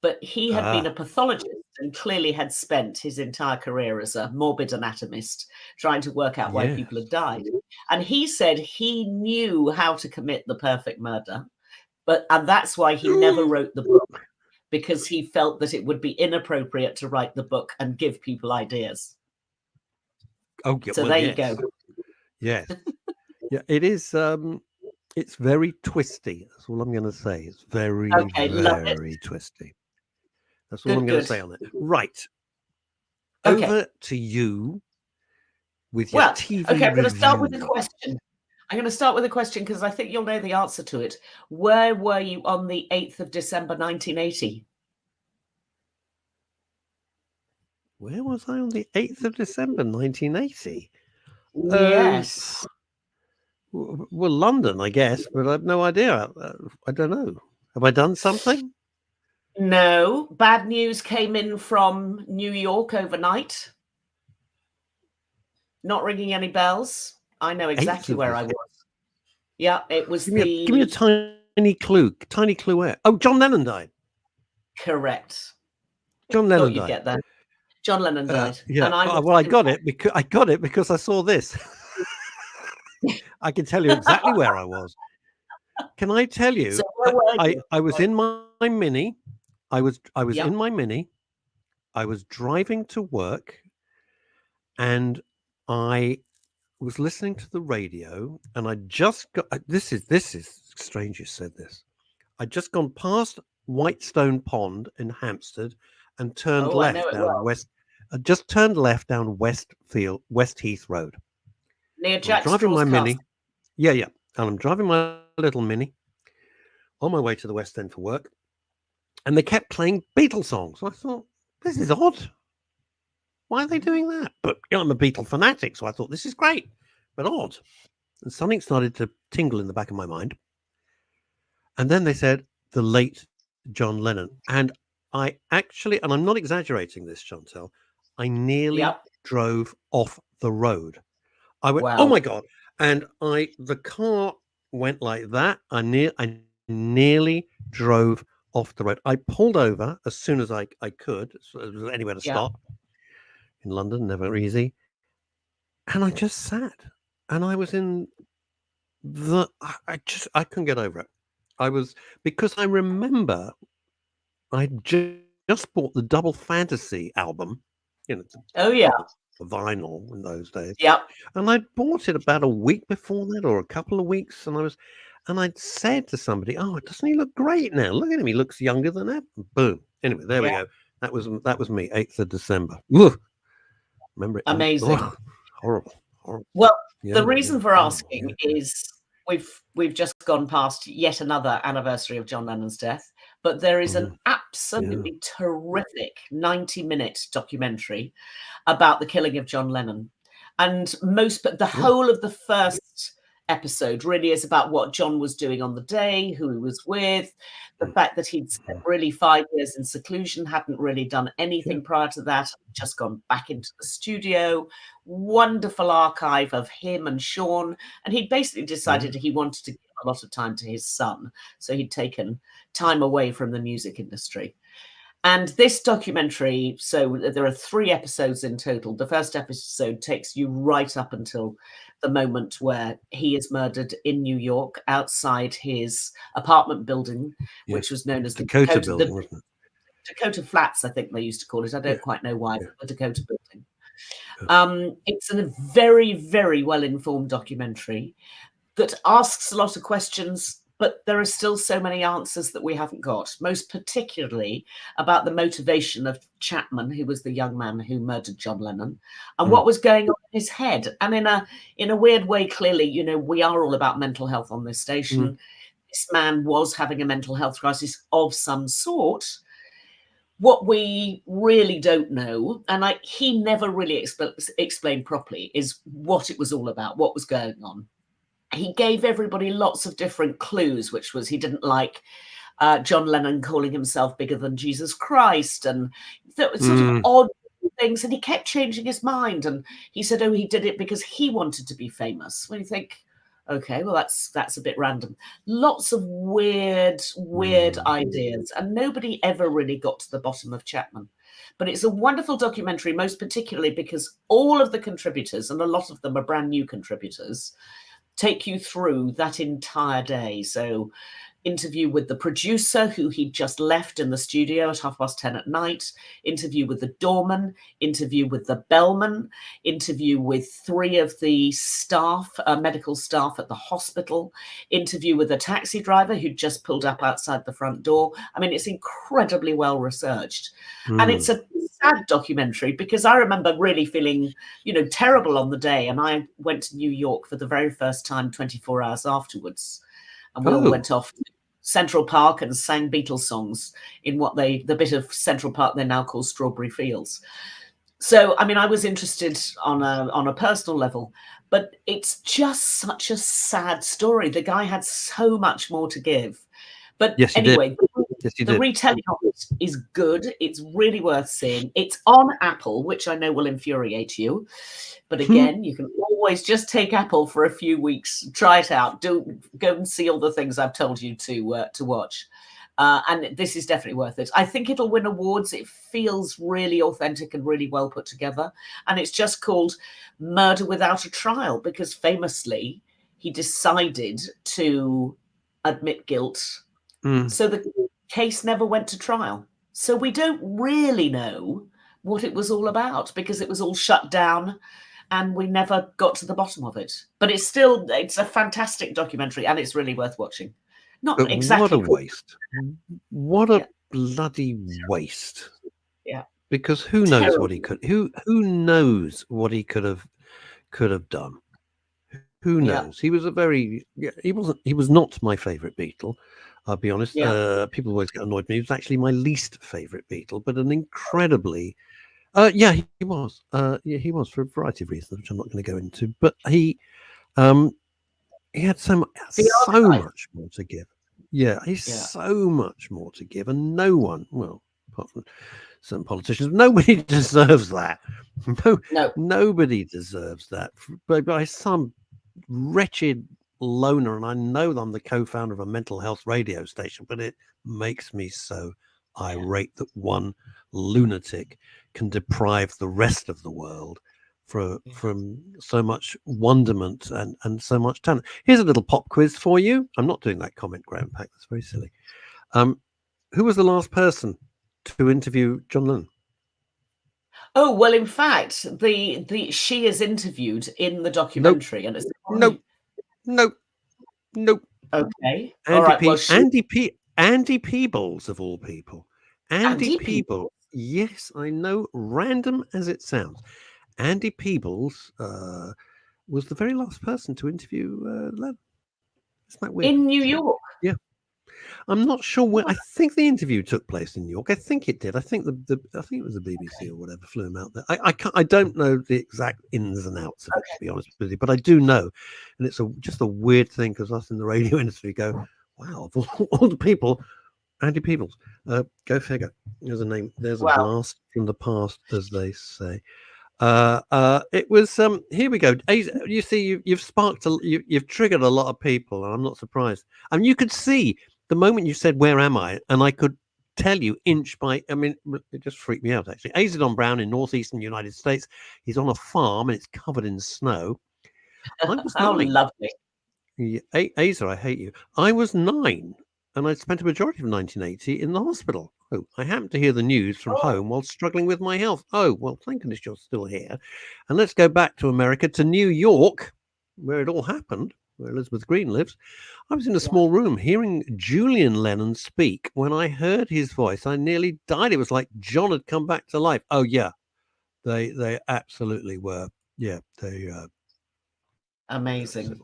but he had been a pathologist and clearly had spent his entire career as a morbid anatomist trying to work out why people had died. And he said he knew how to commit the perfect murder, and that's why he never wrote the book, because he felt that it would be inappropriate to write the book and give people ideas. Oh, yeah, so there you go. Yes. Yeah, it is. It's very twisty. That's all I'm going to say. It's very, very twisty. That's all I'm going to say on it. Right. Over to you with your TV I'm going to start with review. a question. I'm going to start with a question because I think you'll know the answer to it. Where were you on the 8th of December, 1980? Where was I on the 8th of December, 1980? Yes. Well, London, I guess, but I have no idea. I don't know. Have I done something? No. Bad news came in from New York overnight. Not ringing any bells. I know exactly where I was. Yeah, it was give me a tiny clue. Tiny clue where? Oh, John Lennon died. Correct. John Lennon died. Get that. John Lennon died. Yeah. And I got it because I saw this. I can tell you exactly where I was. Can I tell you? So I was in my Mini. I was in my Mini. I was driving to work, and I was listening to the radio, and I just got. This is strange. You said this. I'd just gone past Whitestone Pond in Hampstead and turned left down West. I just turned left down West Heath Road. Near Jack driving Straw's my Castle. Mini. Yeah. And I'm driving my little Mini on my way to the West End for work. And they kept playing Beatles songs. I thought, this is odd. Why are they doing that? But I'm a Beatle fanatic, so I thought, this is great, but odd. And something started to tingle in the back of my mind. And then they said, the late John Lennon. And I actually, and I'm not exaggerating this, Chantal, I nearly drove off the road. I went, oh my God. And the car went like that. I nearly drove off the road. I pulled over as soon as I could. So there was anywhere to stop. In London, never easy. And I just sat. And I was in I couldn't get over it. Because I remember I just bought the Double Fantasy album. The vinyl in those days. And I bought it about a week before that, or a couple of weeks, and I'd said to somebody, "Oh, doesn't he look great now? Look at him; he looks younger than ever." Boom. Anyway, there we go. That was me, 8th of December. Ugh. Remember it? Amazing. Horrible. Well, the reason for asking is we've just gone past yet another anniversary of John Lennon's death, but there is an absolutely terrific 90-minute documentary about the killing of John Lennon. And the whole of the first episode really is about what John was doing on the day, who he was with, the fact that he'd spent really 5 years in seclusion, hadn't really done anything prior to that, just gone back into the studio, wonderful archive of him and Sean. And he'd basically decided he wanted to give a lot of time to his son. So he'd taken time away from the music industry. And this documentary, so there are 3 episodes in total. The first episode takes you right up until the moment where he is murdered in New York outside his apartment building, which was known as the Dakota building, wasn't it? Dakota Flats, I think they used to call it. I don't quite know why, but the Dakota building. It's a very, very well-informed documentary that asks a lot of questions, but there are still so many answers that we haven't got, most particularly about the motivation of Chapman, who was the young man who murdered John Lennon, and what was going on in his head. And in a weird way, clearly, we are all about mental health on this station. this man was having a mental health crisis of some sort. What we really don't know, and he never really explained properly, is what it was all about, what was going on. He gave everybody lots of different clues, which was he didn't like John Lennon calling himself bigger than Jesus Christ, and sort of odd things. And he kept changing his mind. And he said, oh, he did it because he wanted to be famous. When you think, okay, well, that's a bit random. Lots of weird ideas, and nobody ever really got to the bottom of Chapman. But it's a wonderful documentary, most particularly because all of the contributors, and a lot of them are brand new contributors, take you through that entire day. So interview with the producer who he'd just left in the studio at 10:30 at night, interview with the doorman, interview with the bellman, interview with 3 of the staff, medical staff at the hospital, interview with a taxi driver who'd just pulled up outside the front door. I mean, it's incredibly well researched. And it's a sad documentary because I remember really feeling, terrible on the day. And I went to New York for the very first time 24 hours afterwards. And we all went off to Central Park and sang Beatles songs in the bit of Central Park they now call Strawberry Fields. So, I mean, I was interested on a personal level, but it's just such a sad story. The guy had so much more to give. But yes, anyway, the retelling of it is good. It's really worth seeing. It's on Apple, which I know will infuriate you. But again, you can always just take Apple for a few weeks, try it out, go and see all the things I've told you to watch. And this is definitely worth it. I think it'll win awards. It feels really authentic and really well put together. And it's just called Murder Without a Trial because famously he decided to admit guilt. So the case never went to trial. So we don't really know what it was all about because it was all shut down and we never got to the bottom of it. But it's a fantastic documentary and it's really worth watching. Not exactly. What a waste. What a bloody waste. Yeah. Because who knows what he could who knows what he could have done. Who knows? He was he was not my favorite Beatle. I'll be honest. People always get annoyed with me. He was actually my least favorite Beatle, but an incredibly he was. He was for a variety of reasons, which I'm not going to go into. But he had so much more to give. Yeah, he's so much more to give, and no one, well, apart from some politicians, nobody deserves that. Nobody deserves that. By some wretched loner, and I know I'm the co-founder of a mental health radio station, but it makes me so irate that one lunatic can deprive the rest of the world from so much wonderment and so much talent. Here's a little pop quiz for you. I'm not doing that comment, Graham Pack. That's very silly. Who was the last person to interview John Lennon? Oh, well, in fact, she is interviewed in the documentary. Nope. And it's Nope. Okay. Andy Peebles, of all people. Andy Peebles. Yes, I know, random as it sounds. Andy Peebles was the very last person to interview Lennon. Isn't that weird? In New York? Yeah. I'm not sure where. I think the interview took place in New York. I think it did. I think it was the BBC or whatever flew him out there. I don't know the exact ins and outs of it, to be honest with you, but I do know, and it's just a weird thing because us in the radio industry go, wow, of all the people, Andy Peebles. Go figure. There's a name. There's a blast from the past, as they say. It was here we go. You see, you've triggered a lot of people, and I'm not surprised. I mean, you could see the moment you said, "Where am I?" and I could tell you inch by. I mean, it just freaked me out actually. Azadon Brown in northeastern United States. He's on a farm and it's covered in snow. I was 9. Lovely. Yeah, Aza, I hate you. I was 9, and I spent a majority of 1980 in the hospital. Oh, I happened to hear the news from home while struggling with my health. Oh, well, thank goodness you're still here. And let's go back to America, to New York, where it all happened, where Elizabeth Green lives. I was in a small room hearing Julian Lennon speak. When I heard his voice, I nearly died. It was like John had come back to life. Oh, yeah, they absolutely were. Yeah, they... Amazing.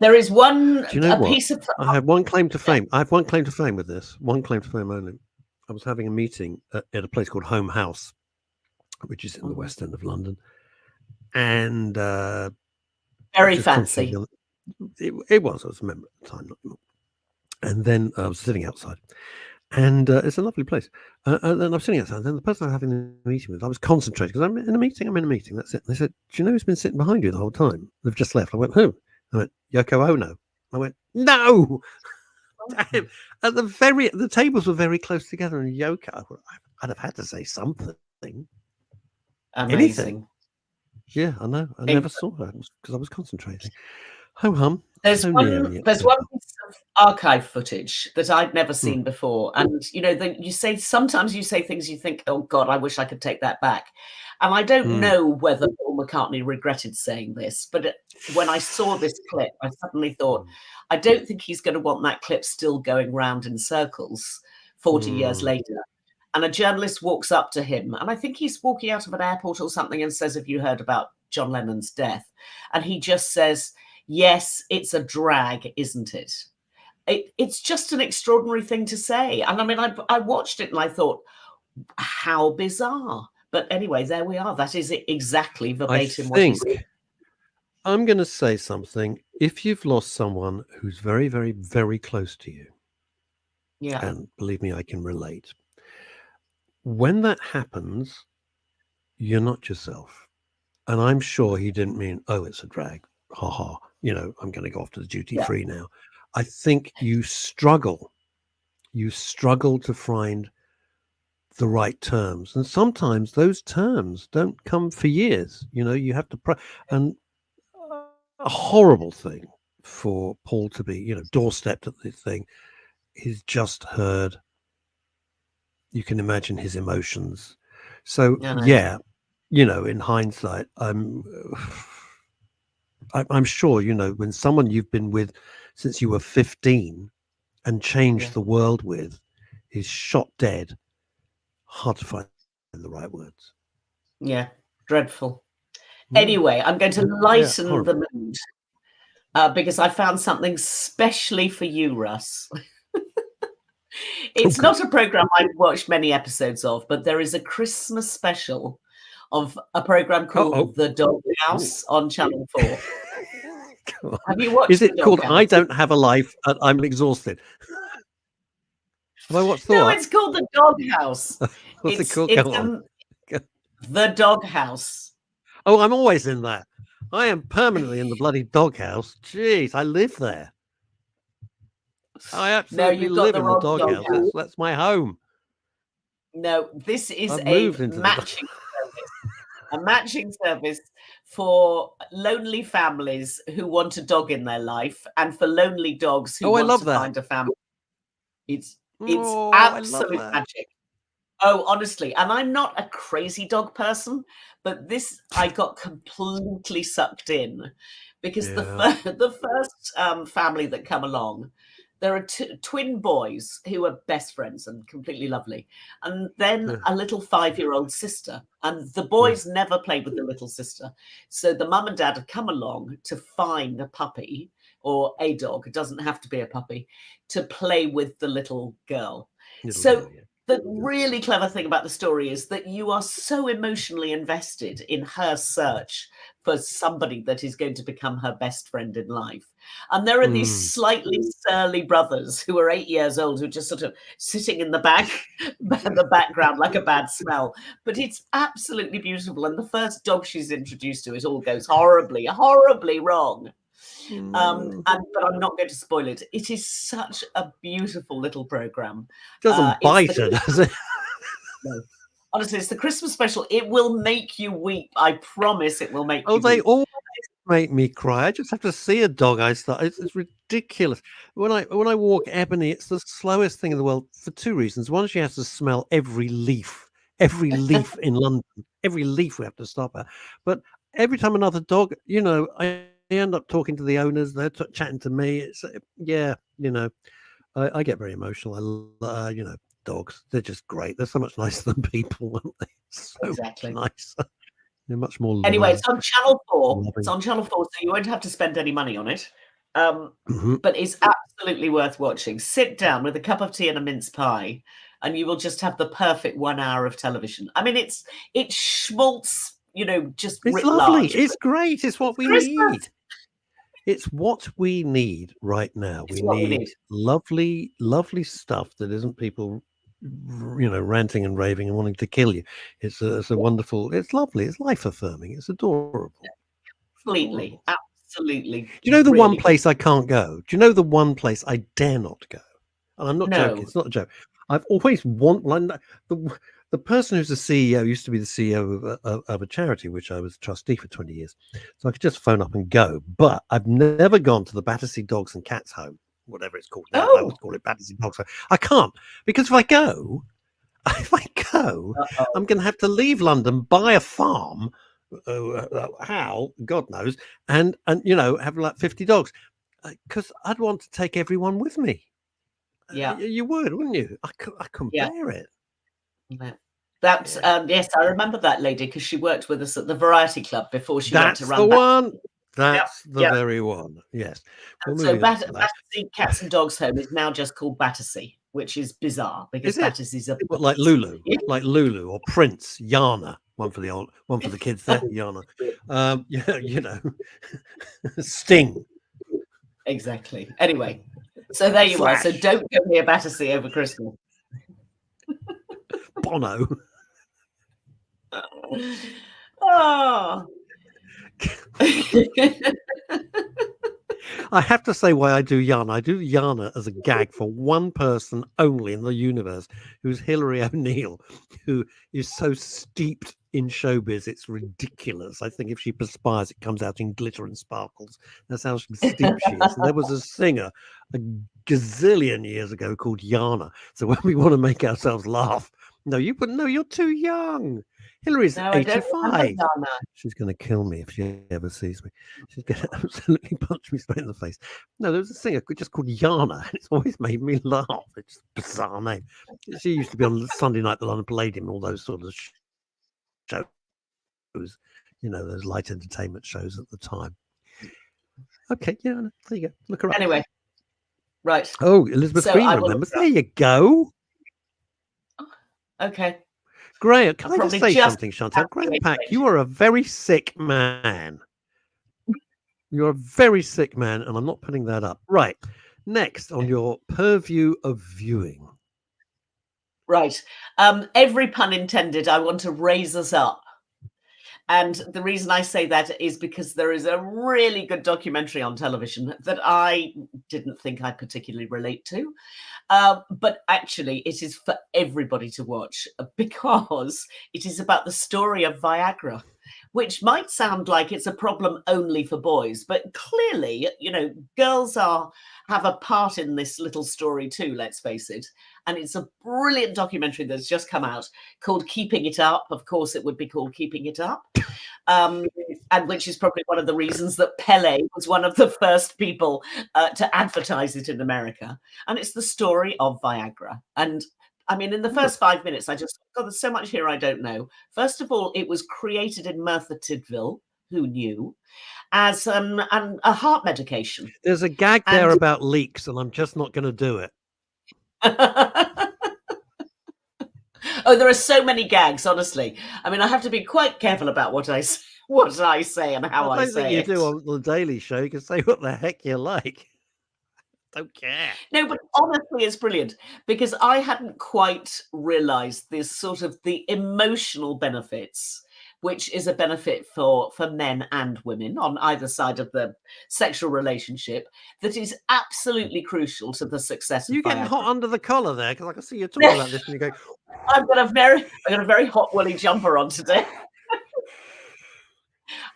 There is one Do you know what? piece of. I have one claim to fame. I have one claim to fame with this. One claim to fame only. I was having a meeting at a place called Home House, which is in the West End of London, and very fancy. It was. I was a member at the time, and then I was sitting outside, and it's a lovely place. And then I'm sitting outside. And then the person I was having the meeting with, I was concentrating because I'm in a meeting. That's it. And they said, "Do you know who's been sitting behind you the whole time? They've just left." I went, "Who?" I went, "Yoko Ono." I went, "No." Damn. The tables were very close together, and Yoko, I'd have had to say something. Amazing. Anything. Yeah, I know. I never saw her because I was concentrating. Ho hum. There's one piece of archive footage that I'd never seen before, and sometimes you say things you think, "Oh God, I wish I could take that back." And I don't know whether Paul McCartney regretted saying this, but when I saw this clip, I suddenly thought, I don't think he's going to want that clip still going round in circles 40 years later. And a journalist walks up to him, and I think he's walking out of an airport or something, and says, "Have you heard about John Lennon's death?" And he just says, "Yes, it's a drag, isn't it?" It's just an extraordinary thing to say. And I mean, I watched it and I thought, how bizarre. But anyway, there we are. That is exactly verbatim what he said. I'm going to say something. If you've lost someone who's very, very, very close to you, and believe me, I can relate. When that happens, you're not yourself. And I'm sure he didn't mean, "Oh, it's a drag. Ha ha. I'm going to go off to the duty free now." I think you struggle to find the right terms. And sometimes those terms don't come for years. You have to, and a horrible thing for Paul to be, doorstepped at this thing. He's just heard. You can imagine his emotions. So in hindsight, I'm sure, when someone you've been with since you were 15 and changed the world with is shot dead, hard to find the right words. Yeah, dreadful. Anyway, I'm going to lighten the mood because I found something specially for you, Russ. It's not a program I've watched many episodes of, but there is a Christmas special of a program called The Dog House on Channel 4. Have you watched? Is it called I Don't Have a Life and I'm Exhausted? Have I watched No, it's called The Dog House. What's it called? The Dog House. Oh, I'm always in that. I am permanently in the bloody doghouse. Jeez, I live there. I absolutely live in the doghouse. That's my home. No, this is a matching service for lonely families who want a dog in their life and for lonely dogs who want to find a family. It's absolute magic. Oh, honestly. And I'm not a crazy dog person, but this I got completely sucked in because the first family that come along, there are twin boys who are best friends and completely lovely. And then a little 5-year-old sister. And the boys never played with the little sister. So the mum and dad had come along to find a puppy or a dog. It doesn't have to be a puppy to play with the little girl. The really clever thing about the story is that you are so emotionally invested in her search for somebody that is going to become her best friend in life. And there are these slightly surly brothers who are 8 years old who are just sort of sitting in the background like a bad smell. But it's absolutely beautiful. And the first dog she's introduced to, it all goes horribly, horribly wrong. But I'm not going to spoil it. It is such a beautiful little program. Doesn't bite her, does it? No. Honestly, it's the Christmas special. It will make you weep. I promise it will make you weep. They always make me cry. I just have to see a dog. It's ridiculous. When I walk Ebony, it's the slowest thing in the world for two reasons. One, she has to smell every leaf in London. Every leaf we have to stop at. But every time another dog, I end up talking to the owners. They're chatting to me. It's I get very emotional. Dogs. They're just great. They're so much nicer than people, aren't they? So nicer. They're much more. Anyway, it's on Channel 4. It's on Channel 4, so you won't have to spend any money on it. But it's absolutely worth watching. Sit down with a cup of tea and a mince pie, and you will just have the perfect 1 hour of television. I mean, it's schmaltz, just it's lovely. Large. It's great. It's what we need. It's what we need right now. We need lovely, lovely stuff that isn't people, ranting and raving and wanting to kill you. It's a wonderful. It's lovely. It's life affirming. It's adorable. Completely, absolutely. Do you know the one place I can't go? Do you know the one place I dare not go? And I'm not joking. It's not a joke. I've always the person who's the CEO used to be the CEO of a charity, which I was a trustee for 20 years. So I could just phone up and go. But I've never gone to the Battersea Dogs and Cats Home, whatever it's called now. I always call it Battersea Dogs Home. I can't, because if I go, I'm going to have to leave London, buy a farm, how, God knows, and have like 50 dogs, because I'd want to take everyone with me. Yeah, you would, wouldn't you? I couldn't bear it. That's yes, I remember that lady because she worked with us at the Variety Club before she went to run. That's the one. That's the very one. Yes. So Battersea Cats and Dogs Home is now just called Battersea, which is bizarre because Battersea's like Lulu, like Lulu or Prince, Yana. One for the kids there, Yana. Sting. Exactly. Anyway, so there you are. So don't go near Battersea over Christmas. Bono. Oh. I have to say why I do Yana. I do Yana as a gag for one person only in the universe, who's Hilary O'Neill, who is so steeped in showbiz, it's ridiculous. I think if she perspires, it comes out in glitter and sparkles. That's how steeped she is. And there was a singer a gazillion years ago called Yana. So when we want to make ourselves laugh, no, you wouldn't know. You're too young. Hillary's 85. She's going to kill me if she ever sees me. She's going to absolutely punch me straight in the face. No, there was a singer just called Yana, and it's always made me laugh. It's a bizarre name. She used to be on Sunday Night, the London Palladium, all those sort of shows, those light entertainment shows at the time. Okay, there you go. Look her up. Anyway, right. Oh, Elizabeth Green remembers. There you go. Okay. Graham, can I just say something, Chantal? Graham Pack, you are a very sick man. You're a very sick man, and I'm not putting that up. Right. Next on your purview of viewing. Right. Every pun intended, I want to raise us up. And the reason I say that is because there is a really good documentary on television that I didn't think I particularly relate to. But actually, it is for everybody to watch because it is about the story of Viagra, which might sound like it's a problem only for boys. But clearly, girls have a part in this little story too, let's face it. And it's a brilliant documentary that's just come out called Keeping It Up. Of course, it would be called Keeping It Up. And which is probably one of the reasons that Pele was one of the first people to advertise it in America. And it's the story of Viagra. And I mean, in the first 5 minutes, I just thought, there's so much here I don't know. First of all, it was created in Merthyr Tydfil, who knew, as a heart medication. There's a gag there about leaks, and I'm just not going to do it. Oh, there are so many gags, honestly. I mean, I have to be quite careful about what I say and how I say it. You do on the Daily Show. You can say what the heck you like. Don't care. No, but honestly, it's brilliant because I hadn't quite realised this sort of the emotional benefits, which is a benefit for men and women on either side of the sexual relationship, that is absolutely crucial to the success of Viagra. You're getting hot under the collar there because I can see you talking about this and you go. I've got a very hot woolly jumper on today.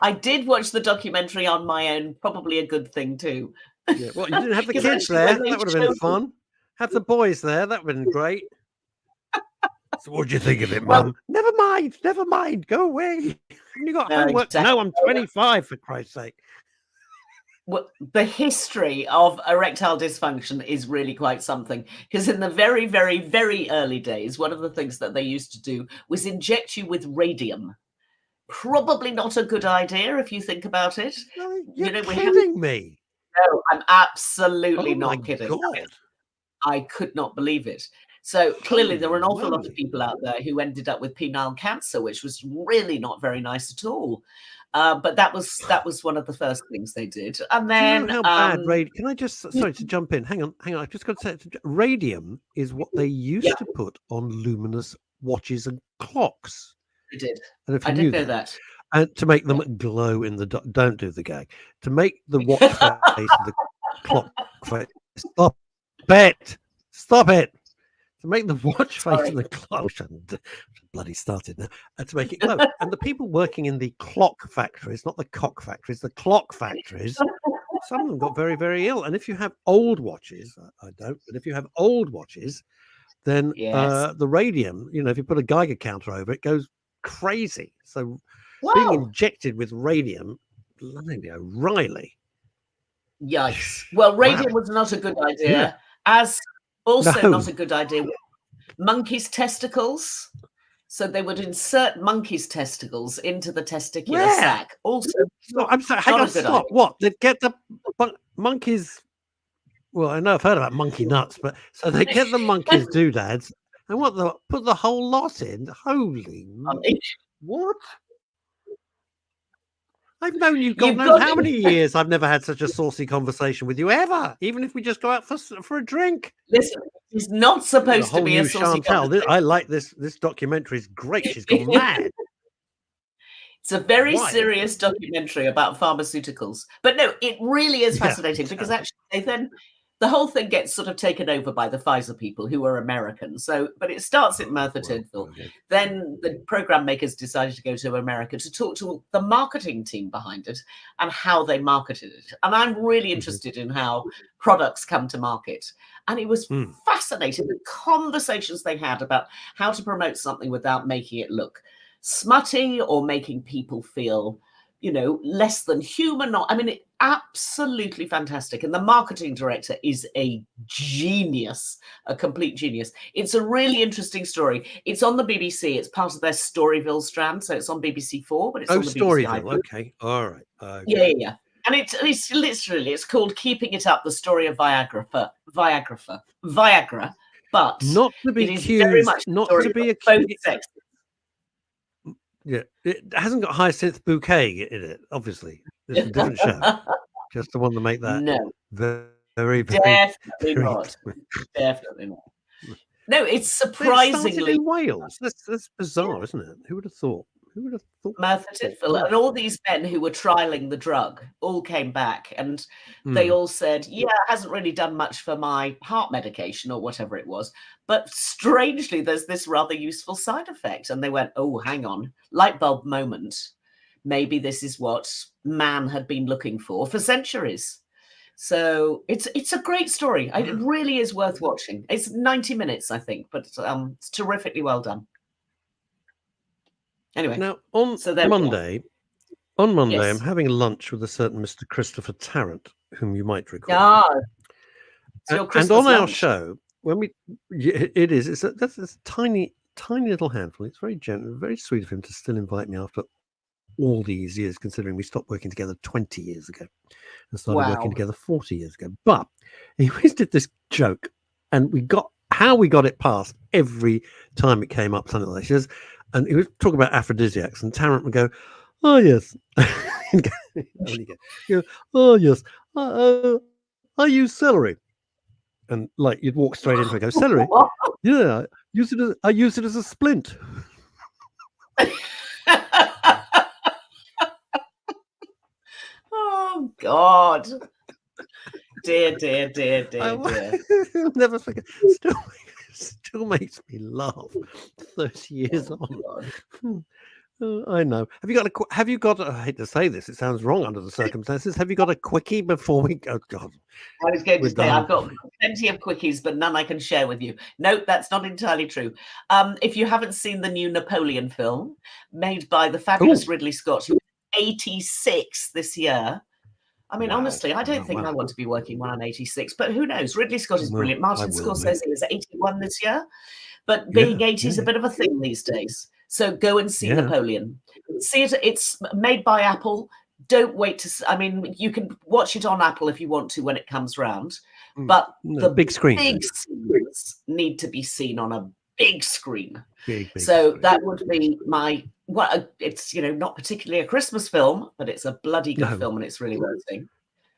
I did watch the documentary on my own, probably a good thing too. Yeah. Well, you didn't have the kids there. That would have been fun. Have the boys there. That would have been great. So what do you think of it, Mum? Never mind. Go away. You got homework? Exactly. No, I'm 25, for Christ's sake. Well, the history of erectile dysfunction is really quite something, because in the very, very, very early days, one of the things that they used to do was inject you with radium. Probably not a good idea if you think about it. You're kidding me. No, I'm absolutely not kidding. God. I could not believe it. So clearly there were an awful lot of moly. people out there who ended up with penile cancer, which was really not very nice at all. But that was one of the first things they did. And then, do you know how bad radium? Can I just sorry to jump in? Hang on. I've just got to say, radium is what they used to put on luminous watches and clocks. They did. And if I didn't know that. And to make them glow in the dark. Don't do the gag. To make the watch face and the clock face. Stop it. To make the watch face and the clock, bloody started now, to make it glow. And the people working in the clock factories, not the cock factories, the clock factories, some of them got very, very ill. And if you have old watches, I don't, but if you have old watches, then the radium, if you put a Geiger counter over it, goes crazy. So being injected with radium, blimey, O'Reilly. Yikes. Well, radium was not a good idea. Yeah. As also not a good idea. Monkeys' testicles. So they would insert monkeys' testicles into the testicular sac. Also, I'm sorry, hang on, stop. Idea. What? They'd get the monkeys. Well, I know I've heard about monkey nuts, but so they get the monkeys' doodads and put the whole lot in. Holy what? I've known you God knows how many years. I've never had such a saucy conversation with you ever, even if we just go out for a drink. Listen, it's not supposed to be a saucy conversation. I like this. This documentary is great. She's gone mad. It's a very serious documentary about pharmaceuticals. But no, it really is fascinating because actually then the whole thing gets sort of taken over by the Pfizer people who are American. So, but it starts at Merthyr Tydfil. Then the program makers decided to go to America to talk to the marketing team behind it and how they marketed it. And I'm really interested in how products come to market. And it was fascinating, the conversations they had about how to promote something without making it look smutty or making people feel, less than human. Absolutely fantastic. And the marketing director is a genius, a complete genius. It's a really interesting story. It's on the BBC. It's part of their Storyville strand. So it's on BBC 4, but it's on the Storyville. BBC. Okay. All right. Yeah. And it's literally, it's called Keeping It Up, the story of Viagra, but not to be accused, not to be accused. Yeah, it hasn't got Hyacinth Bouquet in it, obviously. It's a different show. Just the one to make that very, very, definitely not. Definitely not. No, it's surprisingly it started in Wales. That's bizarre, isn't it? Who would have thought? Merthyr Tydfil, and all these men who were trialing the drug all came back and they all said, it hasn't really done much for my heart medication or whatever it was. But strangely, there's this rather useful side effect. And they went, oh, hang on, light bulb moment. Maybe this is what man had been looking for centuries. So it's a great story. It really is worth watching. It's 90 minutes, I think, but it's terrifically well done. Anyway, now on Monday, I'm having lunch with a certain Mr. Christopher Tarrant, whom you might recall. And on our show, when it's a tiny little handful. It's very generous, very sweet of him to still invite me after all these years, considering we stopped working together 20 years ago and started working together 40 years ago. But he always did this joke, and we got it past every time it came up, something like that. He says, and he was talking about aphrodisiacs, and Tarrant would go, "Oh yes," "Oh yes, I use celery," and like you'd walk straight into it, and go, "Celery? Yeah, I use it as a splint." Oh God, dear. Never forget. Still makes me laugh 30 years on. I know. Have you got I hate to say this, it sounds wrong under the circumstances. Have you got a quickie before we go? God, I was going to say I've got plenty of quickies, but none I can share with you. Nope, that's not entirely true. If you haven't seen the new Napoleon film made by the fabulous Ridley Scott, who is 86 this year. I mean, honestly, I don't think I want to be working when I'm 86, but who knows? Ridley Scott is brilliant. Martin Scorsese is 81 this year, but being 80 is a bit of a thing these days. So go and see Napoleon. See it. It's made by Apple. don't wait to. I mean, you can watch it on Apple if you want to when it comes round, but the big screen. Big scenes need to be seen on a big screen. Big so screen. That would be my. Well, it's not particularly a Christmas film, but it's a bloody good film, and it's really worth seeing.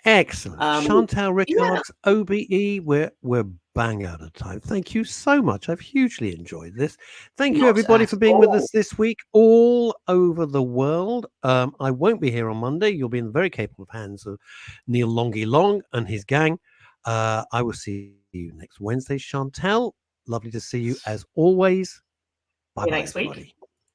Excellent. Chantal Rickards OBE. We're bang out of time. Thank you so much. I've hugely enjoyed this. Thank you everybody for being with us this week all over the world. I won't be here on Monday. You'll be in the very capable hands of Neil Longy Long and his gang. I will see you next Wednesday. Chantal, lovely to see you as always. Bye bye, everybody.